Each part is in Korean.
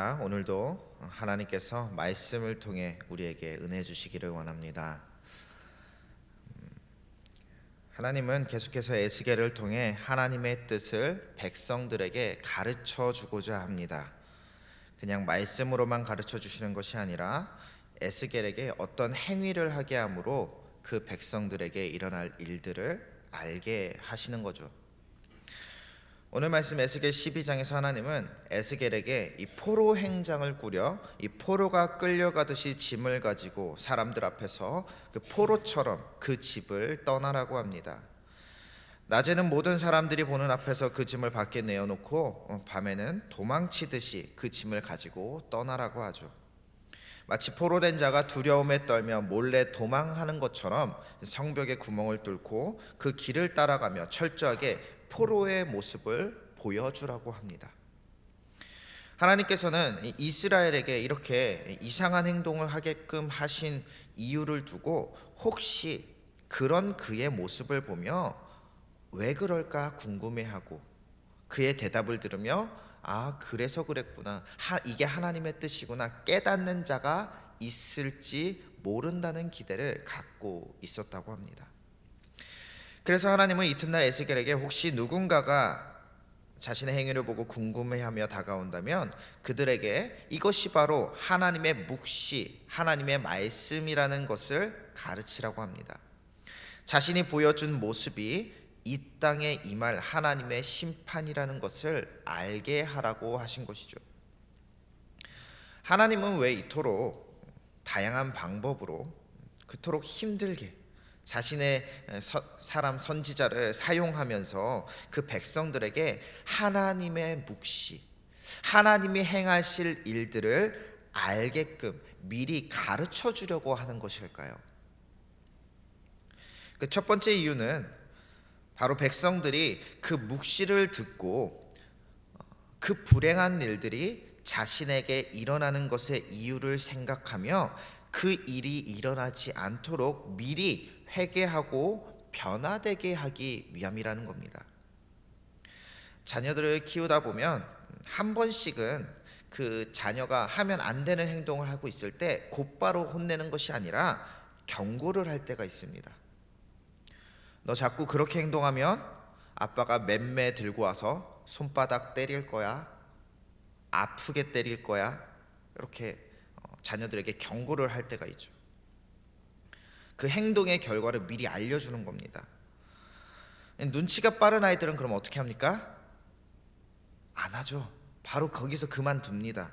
할렐루야. 오늘도 하나님께서 말씀을 통해 우리에게 은혜 주시기를 원합니다. 하나님은 계속해서 에스겔을 통해 하나님의 뜻을 백성들에게 가르쳐 주고자 합니다. 그냥 말씀으로만 가르쳐 주시는 것이 아니라 에스겔에게 어떤 행위를 하게 함으로 그 백성들에게 일어날 일들을 알게 하시는 거죠. 오늘 말씀 에스겔 12장에서 하나님은 에스겔에게 이 포로 행장을 꾸려 이 포로가 끌려가듯이 짐을 가지고 사람들 앞에서 그 포로처럼 그 집을 떠나라고 합니다. 낮에는 모든 사람들이 보는 앞에서 그 짐을 밖에 내어놓고 밤에는 도망치듯이 그 짐을 가지고 떠나라고 하죠. 마치 포로된 자가 두려움에 떨며 몰래 도망하는 것처럼 성벽에 구멍을 뚫고 그 길을 따라가며 철저하게 포로의 모습을 보여주라고 합니다. 하나님께서는 이스라엘에게 이렇게 이상한 행동을 하게끔 하신 이유를 두고 혹시 그런 그의 모습을 보며 왜 그럴까 궁금해하고 그의 대답을 들으며 그래서 그랬구나, 이게 하나님의 뜻이구나 깨닫는 자가 있을지 모른다는 기대를 갖고 있었다고 합니다. 그래서 하나님은 이튿날 에스겔에게 혹시 누군가가 자신의 행위를 보고 궁금해하며 다가온다면 그들에게 이것이 바로 하나님의 묵시, 하나님의 말씀이라는 것을 가르치라고 합니다. 자신이 보여준 모습이 이 땅에 임할 하나님의 심판이라는 것을 알게 하라고 하신 것이죠. 하나님은 왜 이토록 다양한 방법으로 그토록 힘들게 자신의 사람 선지자를 사용하면서 그 백성들에게 하나님의 묵시, 하나님이 행하실 일들을 알게끔 미리 가르쳐 주려고 하는 것일까요? 그 첫 번째 이유는 바로 백성들이 그 묵시를 듣고 그 불행한 일들이 자신에게 일어나는 것의 이유를 생각하며 그 일이 일어나지 않도록 미리 회개하고 변화되게 하기 위함이라는 겁니다. 자녀들을 키우다 보면 한 번씩은 그 자녀가 하면 안 되는 행동을 하고 있을 때 곧바로 혼내는 것이 아니라 경고를 할 때가 있습니다. 너 자꾸 그렇게 행동하면 아빠가 맴매 들고 와서 손바닥 때릴 거야, 아프게 때릴 거야, 이렇게 자녀들에게 경고를 할 때가 있죠. 그 행동의 결과를 미리 알려주는 겁니다. 눈치가 빠른 아이들은 그럼 어떻게 합니까? 안 하죠. 바로 거기서 그만둡니다.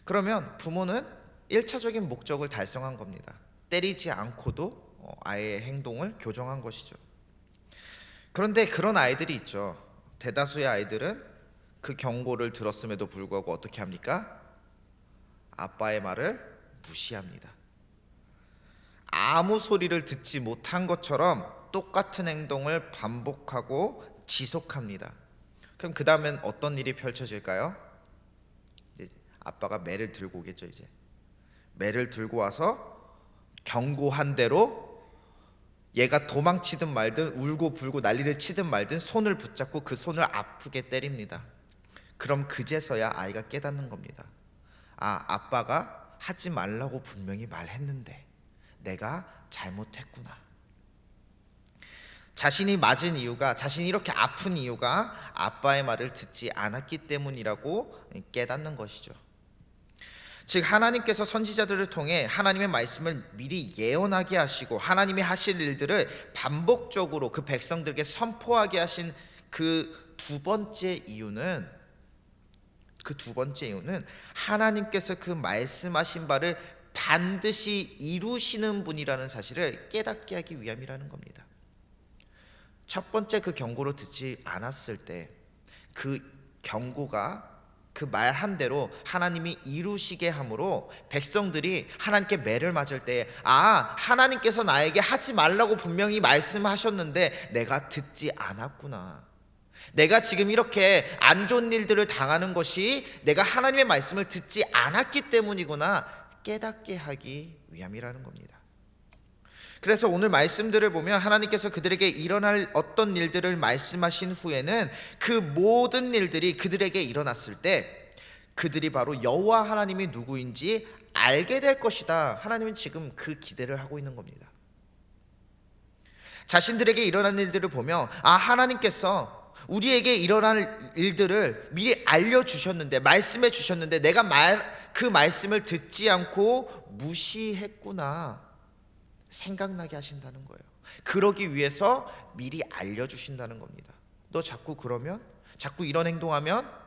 그러면 부모는 1차적인 목적을 달성한 겁니다. 때리지 않고도 아이의 행동을 교정한 것이죠. 그런데 그런 아이들이 있죠. 대다수의 아이들은 그 경고를 들었음에도 불구하고 어떻게 합니까? 아빠의 말을 무시합니다. 아무 소리를 듣지 못한 것처럼 똑같은 행동을 반복하고 지속합니다. 그럼 그 다음엔 어떤 일이 펼쳐질까요? 이제 아빠가 매를 들고 오겠죠. 이제 매를 들고 와서 경고한 대로 얘가 도망치든 말든 울고 불고 난리를 치든 말든 손을 붙잡고 그 손을 아프게 때립니다. 그럼 그제서야 아이가 깨닫는 겁니다. 아빠가 하지 말라고 분명히 말했는데 내가 잘못했구나. 자신이 맞은 이유가, 자신이 이렇게 아픈 이유가 아빠의 말을 듣지 않았기 때문이라고 깨닫는 것이죠. 즉 하나님께서 선지자들을 통해 하나님의 말씀을 미리 예언하게 하시고 하나님이 하실 일들을 반복적으로 그 백성들에게 선포하게 하신 그 두 번째 이유는 하나님께서 그 말씀하신 바를 반드시 이루시는 분이라는 사실을 깨닫게 하기 위함이라는 겁니다. 첫 번째 그 경고를 듣지 않았을 때 그 경고가 그 말 한 대로 하나님이 이루시게 함으로 백성들이 하나님께 매를 맞을 때 하나님께서 나에게 하지 말라고 분명히 말씀하셨는데 내가 듣지 않았구나, 내가 지금 이렇게 안 좋은 일들을 당하는 것이 내가 하나님의 말씀을 듣지 않았기 때문이구나 깨닫게 하기 위함이라는 겁니다. 그래서 오늘 말씀들을 보면 하나님께서 그들에게 일어날 어떤 일들을 말씀하신 후에는 그 모든 일들이 그들에게 일어났을 때 그들이 바로 여호와 하나님이 누구인지 알게 될 것이다. 하나님은 지금 그 기대를 하고 있는 겁니다. 자신들에게 일어난 일들을 보며 하나님께서 우리에게 일어날 일들을 미리 알려주셨는데, 말씀해 주셨는데 내가 그 말씀을 듣지 않고 무시했구나 생각나게 하신다는 거예요. 그러기 위해서 미리 알려주신다는 겁니다. 너 자꾸 그러면, 자꾸 이런 행동하면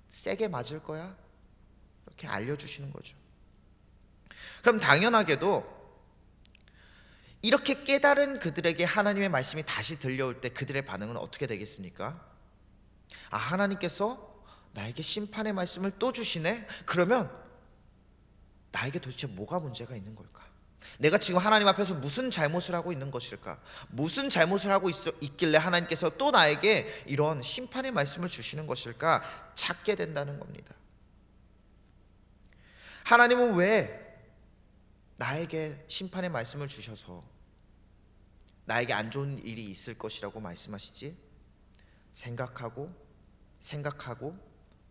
세게 맞을 거야, 이렇게 알려주시는 거죠. 그럼 당연하게도 이렇게 깨달은 그들에게 하나님의 말씀이 다시 들려올 때 그들의 반응은 어떻게 되겠습니까? 하나님께서 나에게 심판의 말씀을 또 주시네? 그러면 나에게 도대체 뭐가 문제가 있는 걸까? 내가 지금 하나님 앞에서 무슨 잘못을 하고 있는 것일까? 무슨 잘못을 하고 있길래 하나님께서 또 나에게 이런 심판의 말씀을 주시는 것일까? 찾게 된다는 겁니다. 하나님은 왜 나에게 심판의 말씀을 주셔서 나에게 안 좋은 일이 있을 것이라고 말씀하시지? 생각하고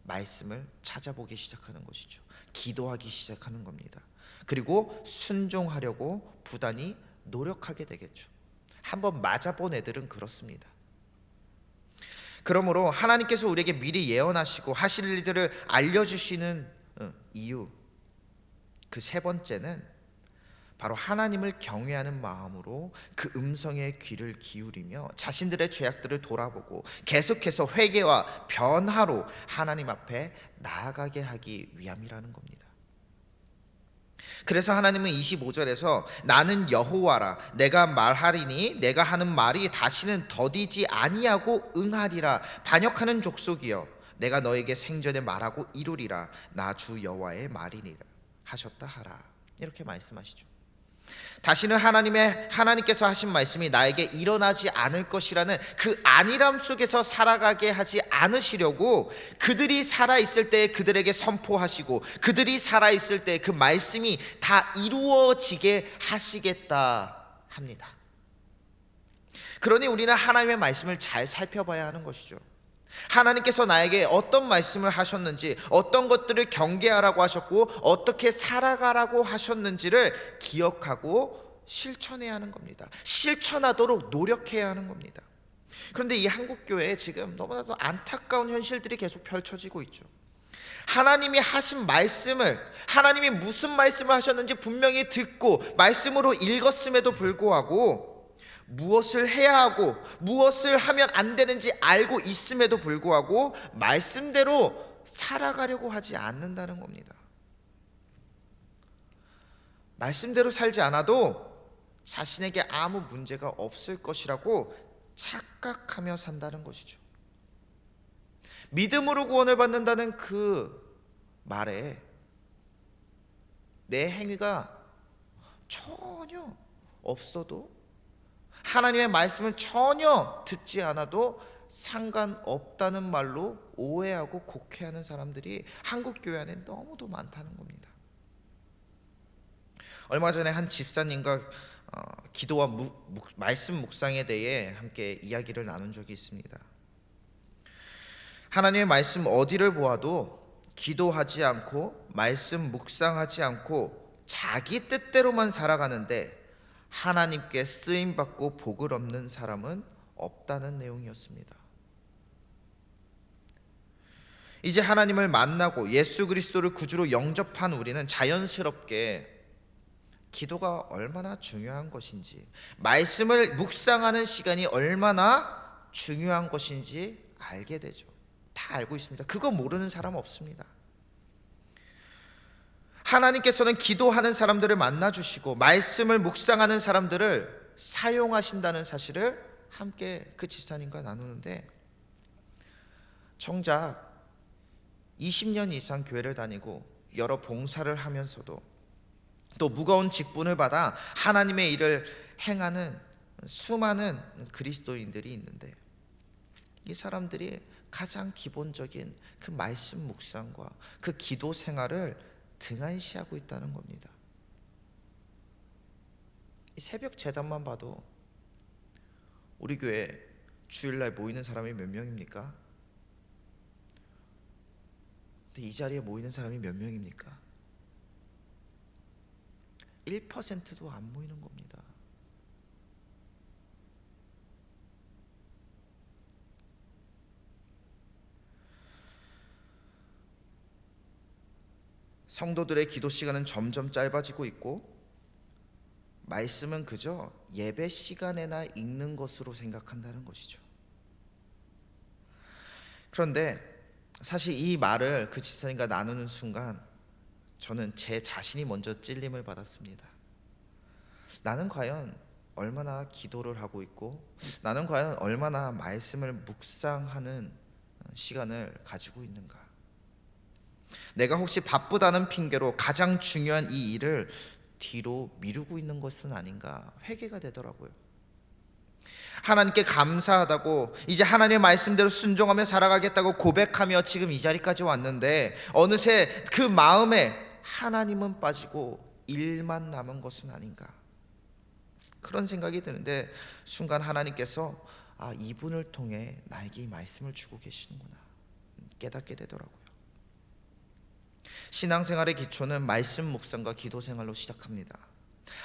말씀을 찾아보기 시작하는 것이죠. 기도하기 시작하는 겁니다. 그리고 순종하려고 부단히 노력하게 되겠죠. 한번 맞아본 애들은 그렇습니다. 그러므로 하나님께서 우리에게 미리 예언하시고 하실 일들을 알려주시는 이유, 그 세 번째는 바로 하나님을 경외하는 마음으로 그 음성에 귀를 기울이며 자신들의 죄악들을 돌아보고 계속해서 회개와 변화로 하나님 앞에 나아가게 하기 위함이라는 겁니다. 그래서 하나님은 25절에서 나는 여호와라, 내가 말하리니 내가 하는 말이 다시는 더디지 아니하고 응하리라. 반역하는 족속이여, 내가 너에게 생전에 말하고 이루리라. 나 주 여호와의 말이니라 하셨다 하라. 이렇게 말씀하시죠. 다시는 하나님께서 하신 말씀이 나에게 일어나지 않을 것이라는 그 안일함 속에서 살아가게 하지 않으시려고 그들이 살아있을 때 그들에게 선포하시고 그들이 살아있을 때 그 말씀이 다 이루어지게 하시겠다 합니다. 그러니 우리는 하나님의 말씀을 잘 살펴봐야 하는 것이죠. 하나님께서 나에게 어떤 말씀을 하셨는지, 어떤 것들을 경계하라고 하셨고 어떻게 살아가라고 하셨는지를 기억하고 실천해야 하는 겁니다. 실천하도록 노력해야 하는 겁니다. 그런데 이 한국교회에 지금 너무나도 안타까운 현실들이 계속 펼쳐지고 있죠. 하나님이 하신 말씀을, 하나님이 무슨 말씀을 하셨는지 분명히 듣고 말씀으로 읽었음에도 불구하고 무엇을 해야 하고 무엇을 하면 안 되는지 알고 있음에도 불구하고 말씀대로 살아가려고 하지 않는다는 겁니다. 말씀대로 살지 않아도 자신에게 아무 문제가 없을 것이라고 착각하며 산다는 것이죠. 믿음으로 구원을 받는다는 그 말에 내 행위가 전혀 없어도, 하나님의 말씀은 전혀 듣지 않아도 상관없다는 말로 오해하고 곡해하는 사람들이 한국교회 안에 너무도 많다는 겁니다. 얼마 전에 한 집사님과 기도와 말씀 묵상에 대해 함께 이야기를 나눈 적이 있습니다. 하나님의 말씀 어디를 보아도 기도하지 않고 말씀 묵상하지 않고 자기 뜻대로만 살아가는데 하나님께 쓰임받고 복을 얻는 사람은 없다는 내용이었습니다. 이제 하나님을 만나고 예수 그리스도를 구주로 영접한 우리는 자연스럽게 기도가 얼마나 중요한 것인지, 말씀을 묵상하는 시간이 얼마나 중요한 것인지 알게 되죠. 다 알고 있습니다. 그거 모르는 사람 없습니다. 하나님께서는 기도하는 사람들을 만나주시고 말씀을 묵상하는 사람들을 사용하신다는 사실을 함께 그 집사님과 나누는데, 정작 20년 이상 교회를 다니고 여러 봉사를 하면서도 또 무거운 직분을 받아 하나님의 일을 행하는 수많은 그리스도인들이 있는데, 이 사람들이 가장 기본적인 그 말씀 묵상과 그 기도 생활을 등한시하고 있다는 겁니다. 이 새벽 제단만 봐도 우리 교회 주일날 모이는 사람이 몇 명입니까? 근데 이 자리에 모이는 사람이 몇 명입니까? 1%도 안 모이는 겁니다. 성도들의 기도 시간은 점점 짧아지고 있고, 말씀은 그저 예배 시간에나 읽는 것으로 생각한다는 것이죠. 그런데 사실 이 말을 그 집사님과 나누는 순간 저는 제 자신이 먼저 찔림을 받았습니다. 나는 과연 얼마나 기도를 하고 있고, 나는 과연 얼마나 말씀을 묵상하는 시간을 가지고 있는가. 내가 혹시 바쁘다는 핑계로 가장 중요한 이 일을 뒤로 미루고 있는 것은 아닌가 회개가 되더라고요. 하나님께 감사하다고, 이제 하나님의 말씀대로 순종하며 살아가겠다고 고백하며 지금 이 자리까지 왔는데, 어느새 그 마음에 하나님은 빠지고 일만 남은 것은 아닌가, 그런 생각이 드는데, 순간 하나님께서 이분을 통해 나에게 이 말씀을 주고 계시는구나 깨닫게 되더라고요. 신앙생활의 기초는 말씀 묵상과 기도 생활로 시작합니다.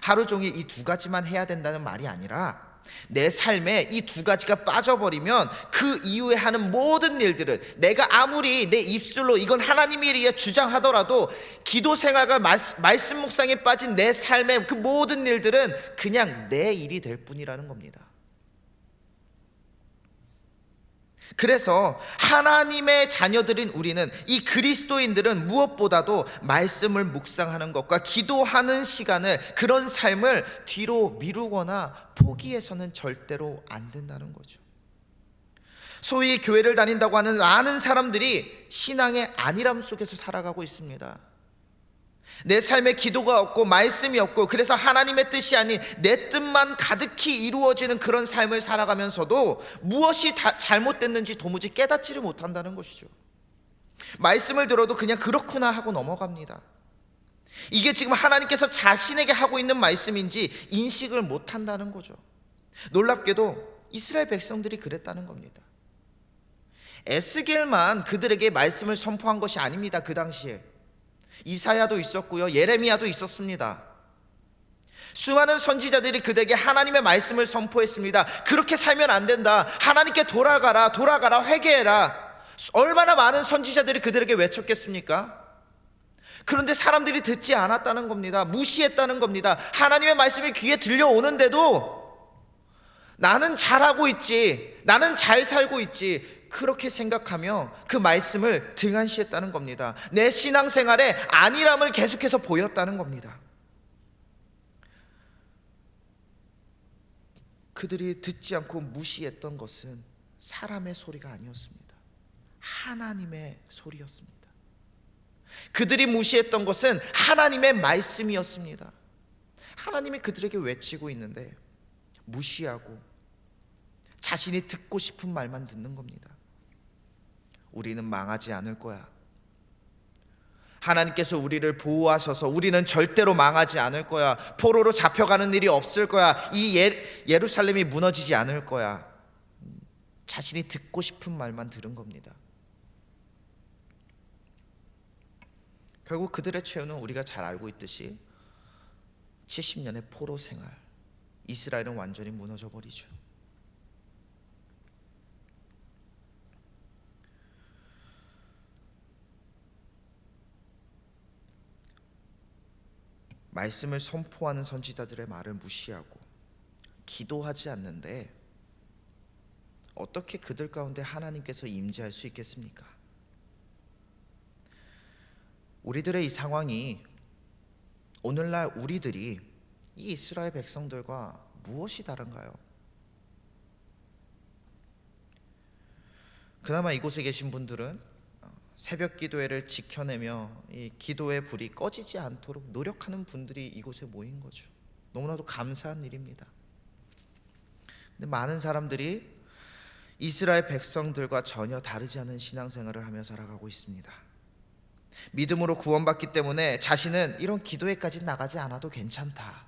하루 종일 이 두 가지만 해야 된다는 말이 아니라, 내 삶에 이 두 가지가 빠져버리면 그 이후에 하는 모든 일들은, 내가 아무리 내 입술로 이건 하나님의 일이야 주장하더라도 기도 생활과 말씀 묵상에 빠진 내 삶의 그 모든 일들은 그냥 내 일이 될 뿐이라는 겁니다. 그래서 하나님의 자녀들인 우리는, 이 그리스도인들은 무엇보다도 말씀을 묵상하는 것과 기도하는 시간을, 그런 삶을 뒤로 미루거나 포기해서는 절대로 안 된다는 거죠. 소위 교회를 다닌다고 하는 많은 사람들이 신앙의 안일함 속에서 살아가고 있습니다. 내 삶에 기도가 없고 말씀이 없고, 그래서 하나님의 뜻이 아닌 내 뜻만 가득히 이루어지는 그런 삶을 살아가면서도 무엇이 잘못됐는지 도무지 깨닫지를 못한다는 것이죠. 말씀을 들어도 그냥 그렇구나 하고 넘어갑니다. 이게 지금 하나님께서 자신에게 하고 있는 말씀인지 인식을 못한다는 거죠. 놀랍게도 이스라엘 백성들이 그랬다는 겁니다. 에스겔만 그들에게 말씀을 선포한 것이 아닙니다. 그 당시에 이사야도 있었고요, 예레미야도 있었습니다. 수많은 선지자들이 그들에게 하나님의 말씀을 선포했습니다. 그렇게 살면 안 된다, 하나님께 돌아가라, 돌아가라, 회개해라. 얼마나 많은 선지자들이 그들에게 외쳤겠습니까? 그런데 사람들이 듣지 않았다는 겁니다. 무시했다는 겁니다. 하나님의 말씀이 귀에 들려오는데도 나는 잘하고 있지, 나는 잘 살고 있지, 그렇게 생각하며 그 말씀을 등한시했다는 겁니다. 내 신앙생활에 안일함을 계속해서 보였다는 겁니다. 그들이 듣지 않고 무시했던 것은 사람의 소리가 아니었습니다. 하나님의 소리였습니다. 그들이 무시했던 것은 하나님의 말씀이었습니다. 하나님이 그들에게 외치고 있는데 무시하고 자신이 듣고 싶은 말만 듣는 겁니다. 우리는 망하지 않을 거야. 하나님께서 우리를 보호하셔서 우리는 절대로 망하지 않을 거야. 포로로 잡혀가는 일이 없을 거야. 이 예루살렘이 무너지지 않을 거야. 자신이 듣고 싶은 말만 들은 겁니다. 결국 그들의 최후는 우리가 잘 알고 있듯이 70년의 포로 생활, 이스라엘은 완전히 무너져 버리죠. 말씀을 선포하는 선지자들의 말을 무시하고 기도하지 않는데 어떻게 그들 가운데 하나님께서 임재할 수 있겠습니까? 우리들의 이 상황이 오늘날 우리들이 이 이스라엘 백성들과 무엇이 다른가요? 그나마 이곳에 계신 분들은 새벽 기도회를 지켜내며 이 기도의 불이 꺼지지 않도록 노력하는 분들이 이곳에 모인 거죠. 너무나도 감사한 일입니다. 근데 많은 사람들이 이스라엘 백성들과 전혀 다르지 않은 신앙생활을 하며 살아가고 있습니다. 믿음으로 구원받기 때문에 자신은 이런 기도회까지 나가지 않아도 괜찮다,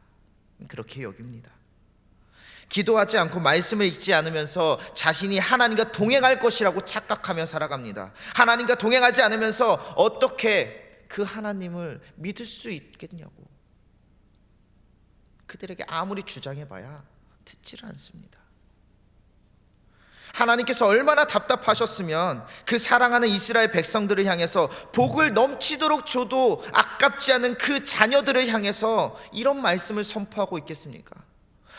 그렇게 여깁니다. 기도하지 않고 말씀을 읽지 않으면서 자신이 하나님과 동행할 것이라고 착각하며 살아갑니다. 하나님과 동행하지 않으면서 어떻게 그 하나님을 믿을 수 있겠냐고. 그들에게 아무리 주장해봐야 듣지를 않습니다. 하나님께서 얼마나 답답하셨으면 그 사랑하는 이스라엘 백성들을 향해서 복을 넘치도록 줘도 아깝지 않은 그 자녀들을 향해서 이런 말씀을 선포하고 있겠습니까?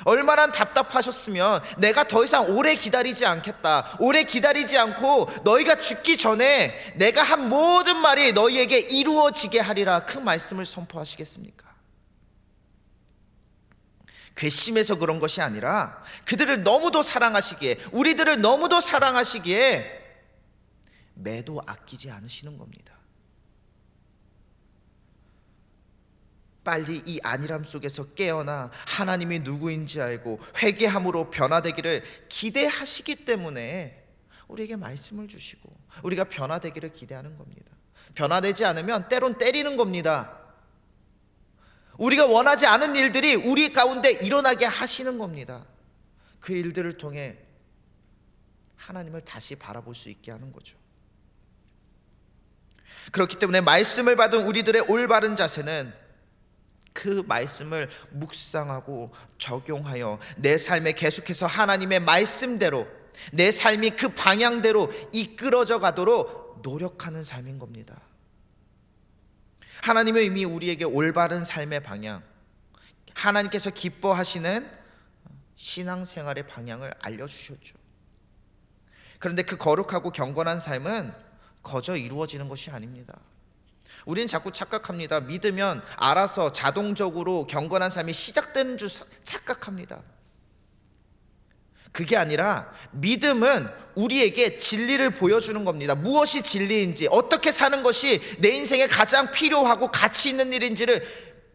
얼마나 답답하셨으면 내가 더 이상 오래 기다리지 않겠다, 오래 기다리지 않고 너희가 죽기 전에 내가 한 모든 말이 너희에게 이루어지게 하리라, 그 말씀을 선포하시겠습니까? 괘씸해서 그런 것이 아니라 그들을 너무도 사랑하시기에, 우리들을 너무도 사랑하시기에 매도 아끼지 않으시는 겁니다. 빨리 이 안일함 속에서 깨어나 하나님이 누구인지 알고 회개함으로 변화되기를 기대하시기 때문에 우리에게 말씀을 주시고 우리가 변화되기를 기대하는 겁니다. 변화되지 않으면 때론 때리는 겁니다. 우리가 원하지 않은 일들이 우리 가운데 일어나게 하시는 겁니다. 그 일들을 통해 하나님을 다시 바라볼 수 있게 하는 거죠. 그렇기 때문에 말씀을 받은 우리들의 올바른 자세는 그 말씀을 묵상하고 적용하여 내 삶에 계속해서 하나님의 말씀대로, 내 삶이 그 방향대로 이끌어져 가도록 노력하는 삶인 겁니다. 하나님은 이미 우리에게 올바른 삶의 방향, 하나님께서 기뻐하시는 신앙생활의 방향을 알려주셨죠. 그런데 그 거룩하고 경건한 삶은 거저 이루어지는 것이 아닙니다. 우리는 자꾸 착각합니다. 믿으면 알아서 자동적으로 경건한 삶이 시작되는 줄 착각합니다. 그게 아니라 믿음은 우리에게 진리를 보여주는 겁니다. 무엇이 진리인지, 어떻게 사는 것이 내 인생에 가장 필요하고 가치 있는 일인지를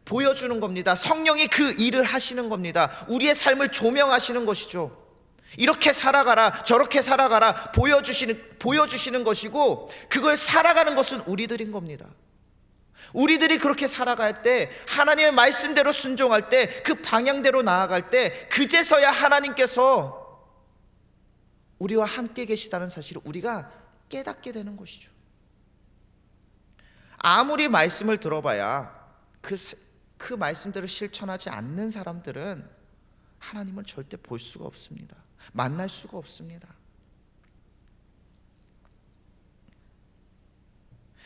보여주는 겁니다. 성령이 그 일을 하시는 겁니다. 우리의 삶을 조명하시는 것이죠. 이렇게 살아가라, 저렇게 살아가라 보여주시는 것이고, 그걸 살아가는 것은 우리들인 겁니다. 우리들이 그렇게 살아갈 때, 하나님의 말씀대로 순종할 때, 그 방향대로 나아갈 때, 그제서야 하나님께서 우리와 함께 계시다는 사실을 우리가 깨닫게 되는 것이죠. 아무리 말씀을 들어봐야 그 말씀대로 실천하지 않는 사람들은 하나님을 절대 볼 수가 없습니다. 만날 수가 없습니다.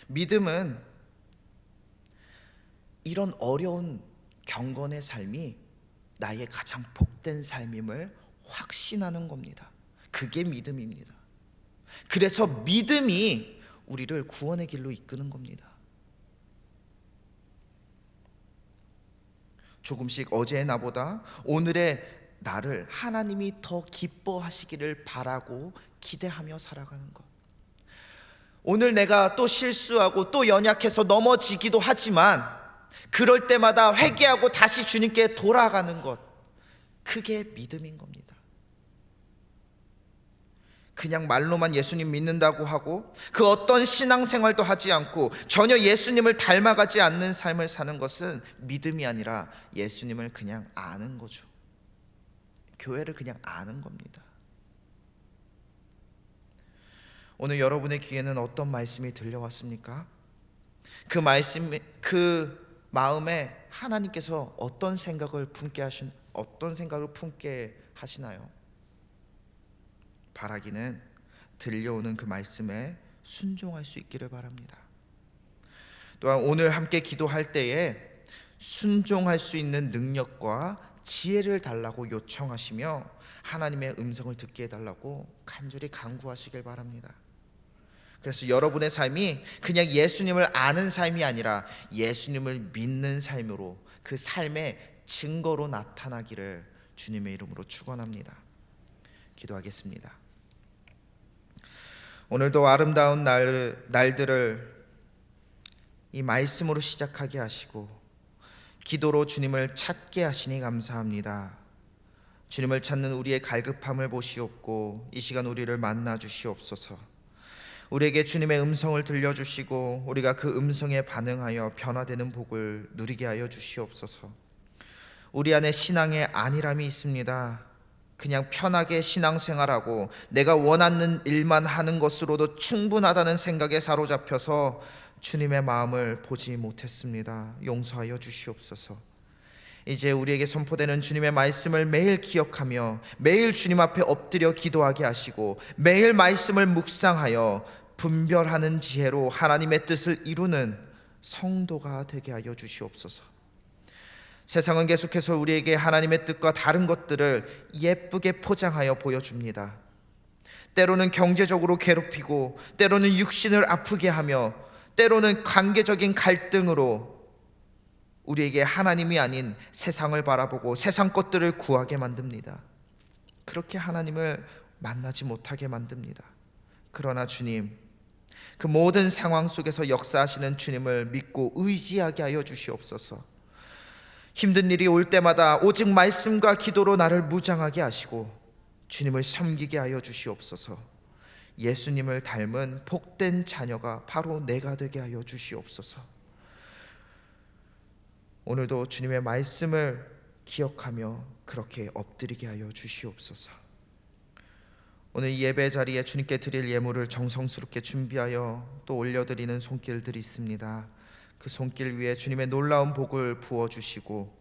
믿음은 이런 어려운 경건의 삶이 나의 가장 복된 삶임을 확신하는 겁니다. 그게 믿음입니다. 그래서 믿음이 우리를 구원의 길로 이끄는 겁니다. 조금씩 어제의 나보다 오늘의 나를 하나님이 더 기뻐하시기를 바라고 기대하며 살아가는 것. 오늘 내가 또 실수하고 또 연약해서 넘어지기도 하지만 그럴 때마다 회개하고 다시 주님께 돌아가는 것, 그게 믿음인 겁니다. 그냥 말로만 예수님 믿는다고 하고 그 어떤 신앙생활도 하지 않고 전혀 예수님을 닮아가지 않는 삶을 사는 것은 믿음이 아니라 예수님을 그냥 아는 거죠. 교회를 그냥 아는 겁니다. 오늘 여러분의 귀에는 어떤 말씀이 들려왔습니까? 그 말씀, 그 마음에 하나님께서 어떤 생각을 품게 하시나요? 바라기는 들려오는 그 말씀에 순종할 수 있기를 바랍니다. 또한 오늘 함께 기도할 때에 순종할 수 있는 능력과 지혜를 달라고 요청하시며 하나님의 음성을 듣게 해달라고 간절히 간구하시길 바랍니다. 그래서 여러분의 삶이 그냥 예수님을 아는 삶이 아니라 예수님을 믿는 삶으로, 그 삶의 증거로 나타나기를 주님의 이름으로 축원합니다. 기도하겠습니다. 오늘도 아름다운 날들을 이 말씀으로 시작하게 하시고 기도로 주님을 찾게 하시니 감사합니다. 주님을 찾는 우리의 갈급함을 보시옵고 이 시간 우리를 만나 주시옵소서. 우리에게 주님의 음성을 들려주시고 우리가 그 음성에 반응하여 변화되는 복을 누리게 하여 주시옵소서. 우리 안에 신앙의 안일함이 있습니다. 그냥 편하게 신앙생활하고 내가 원하는 일만 하는 것으로도 충분하다는 생각에 사로잡혀서 주님의 마음을 보지 못했습니다. 용서하여 주시옵소서. 이제 우리에게 선포되는 주님의 말씀을 매일 기억하며 매일 주님 앞에 엎드려 기도하게 하시고 매일 말씀을 묵상하여 분별하는 지혜로 하나님의 뜻을 이루는 성도가 되게 하여 주시옵소서. 세상은 계속해서 우리에게 하나님의 뜻과 다른 것들을 예쁘게 포장하여 보여줍니다. 때로는 경제적으로 괴롭히고, 때로는 육신을 아프게 하며, 때로는 관계적인 갈등으로 우리에게 하나님이 아닌 세상을 바라보고 세상 것들을 구하게 만듭니다. 그렇게 하나님을 만나지 못하게 만듭니다. 그러나 주님, 그 모든 상황 속에서 역사하시는 주님을 믿고 의지하게 하여 주시옵소서. 힘든 일이 올 때마다 오직 말씀과 기도로 나를 무장하게 하시고 주님을 섬기게 하여 주시옵소서. 예수님을 닮은 복된 자녀가 바로 내가 되게 하여 주시옵소서. 오늘도 주님의 말씀을 기억하며 그렇게 엎드리게 하여 주시옵소서. 오늘 이 예배 자리에 주님께 드릴 예물을 정성스럽게 준비하여 또 올려드리는 손길들이 있습니다. 그 손길 위에 주님의 놀라운 복을 부어주시고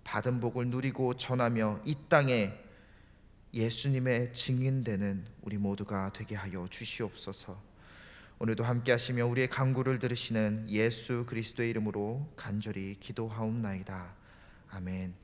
받은 복을 누리고 전하며 이 땅에 예수님의 증인되는 우리 모두가 되게 하여 주시옵소서. 오늘도 함께 하시며 우리의 간구를 들으시는 예수 그리스도의 이름으로 간절히 기도하옵나이다. 아멘.